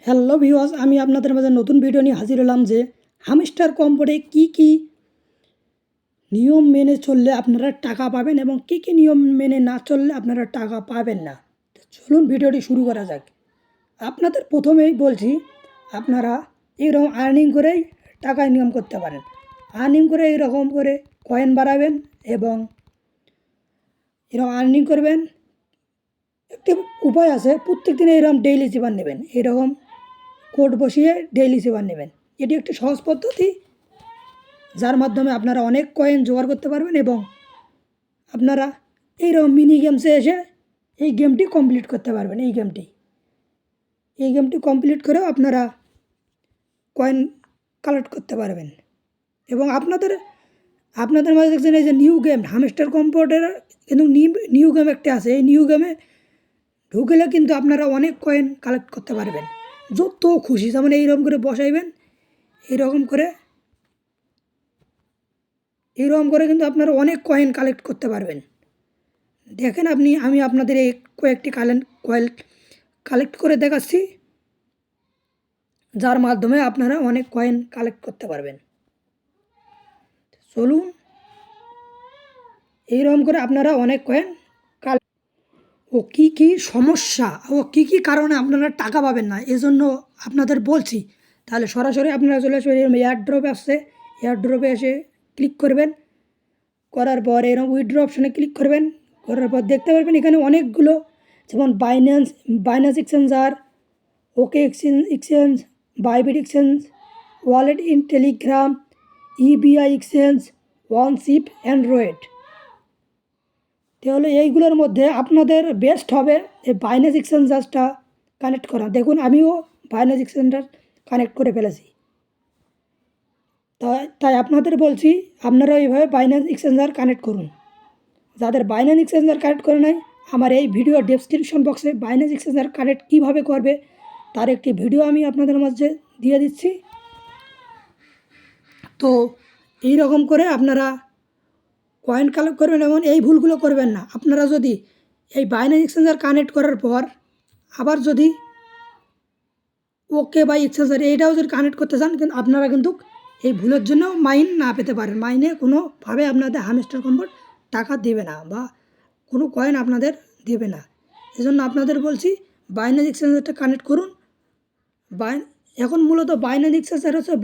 Hello viewers, আমি আপনাদের মাঝে নতুন ভিডিও নিয়ে হাজির হলাম যে হামস্টার কম্পোর্টে কি নিয়ম মেনে চললে আপনারা টাকা পাবেন এবং কি নিয়ম মেনে না চললে আপনারা টাকা পাবেন না। তো চলুন ভিডিওটি শুরু করা যাক। আপনাদের প্রথমেই বলছি, আপনারা এরকম আর্নিং করেই টাকা ইনকাম করতে পারেন। আর্নিং করে এরকম করে কয়েন বাড়াবেন এবং এরকম আর্নিং করবেন। একটি উপায় আছে, প্রত্যেক দিনে এরকম ডেইলি জীবন নেবেন, এরকম কোড বসিয়ে ডেইলি সেভার নেবেন। এটি একটি সহজ পদ্ধতি, যার মাধ্যমে আপনারা অনেক কয়েন জোগাড় করতে পারবেন এবং আপনারা এইরকম মিনি গেমসে এসে এই গেমটি কমপ্লিট করতে পারবেন। এই গেমটি কমপ্লিট করেও আপনারা কয়েন কালেক্ট করতে পারবেন। এবং আপনাদের মাঝে দেখছেন এই যে নিউ গেম হামস্টার কম্পোর্টের কিন্তু নিউ গেম একটা আছে। এই নিউ গেমে ঢুকলে কিন্তু আপনারা অনেক কয়েন কালেক্ট করতে পারবেন, যত খুশি। যেমন এইরকম করে বসাইবেন, এইরকম করে কিন্তু আপনারা অনেক কয়েন কালেক্ট করতে পারবেন। দেখেন আমি আপনাদের এই কয়েকটি কয়েন কালেক্ট করে দেখাচ্ছি, যার মাধ্যমে আপনারা অনেক কয়েন কালেক্ট করতে পারবেন। চলুন, এইরকম করে আপনারা অনেক কয়েন ও কি সমস্যা ও কি কারণে আপনারা টাকা পাবেন না এজন্য আপনাদের বলছি। তাহলে সরাসরি আপনারা চলে আসবেন, এরকম এয়ারড্রপে আসছে, এয়ারড্রপে এসে ক্লিক করবেন। করার পর এরকম উইথড্র অপশানে ক্লিক করবেন। করার পর দেখতে পারবেন এখানে অনেকগুলো, যেমন Binance exchanger, okay exchange, Bybit exchange, wallet in Telegram, EBI exchange, ওয়ানশিপ, অ্যান্ড্রয়েড। তাহলে এইগুলোর মধ্যে আপনাদের বেস্ট হবে এই বাইন্যান্স এক্সচেঞ্জারটা কানেক্ট করা। দেখুন, আমিও বাইন্যান্স এক্সচেঞ্জার কানেক্ট করে ফেলেছি। তাই আপনাদের বলছি, আপনারা এইভাবে বাইন্যান্স এক্সচেঞ্জার কানেক্ট করুন। যাদের বাইন্যান্স এক্সচেঞ্জার কানেক্ট করে নাই, আমার এই ভিডিও ডেসক্রিপশন বক্সে বাইন্যান্স এক্সচেঞ্জার কানেক্ট কীভাবে করবে তার একটি ভিডিও আমি আপনাদের মাঝে দিয়ে দিচ্ছি। তো এই রকম করে আপনারা কয়েন কালেক্ট করবেন এবং এই ভুলগুলো করবেন না। আপনারা যদি এই বাইন্যান্স এক্সচেঞ্জার কানেক্ট করার পর আবার যদি ওকে বা এক্সচেঞ্জার এইটাও যদি কানেক্ট করতে চান, কিন্তু আপনারা কিন্তু এই ভুলের জন্য মাইন না পেতে পারেন। মাইনে কোনোভাবে আপনাদের হামস্টার কম্পোর্ট টাকা দেবে না বা কোনো কয়েন আপনাদের দেবে না। এজন্য আপনাদের বলছি বাইন্যান্স এক্সচেঞ্জারটা কানেক্ট করুন। এখন মূলত বাইন্যান্স এক্সচেঞ্জার হচ্ছে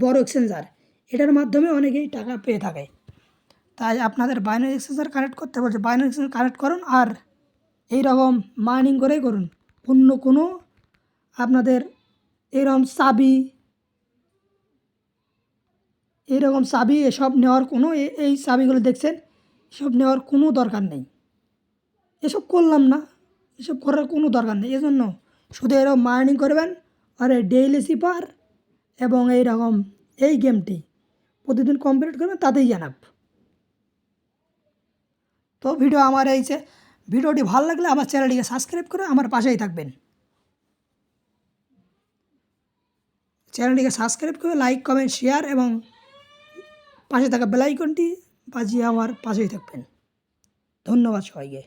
বড় এক্সচেঞ্জার, এটার মাধ্যমে অনেকেই টাকা পেয়ে থাকে। তাই আপনাদের বাইন্যান্স এক্সচেঞ্জার কানেক্ট করতে বলছে, বাইন্যান্স এক্সচেঞ্জার কানেক্ট করুন আর এই রকম মাইনিং করেই করুন। অন্য কোনো আপনাদের এরকম চাবি এসব নেওয়ার কোনো এই চাবিগুলো দেখছেন, এসব নেওয়ার কোনো দরকার নেই। এসব করলাম না, এসব করার কোনো দরকার নেই। এজন্য শুধু এরকম মাইনিং করবেন আর ডেইলি সিপার এবং এইরকম এই গেমটি প্রতিদিন কমপ্লিট করবেন, তাতেই জানাব। তো ভিডিওটি ভালো লাগলে আমার চ্যানেলটিকে সাবস্ক্রাইব করে আমার পাশেই থাকবেন। চ্যানেলটিকে সাবস্ক্রাইব করে লাইক, কমেন্ট, শেয়ার এবং পাশে থাকা বেল আইকনটি বাজিয়ে আমার পাশেই থাকবেন। ধন্যবাদ সবাইকে।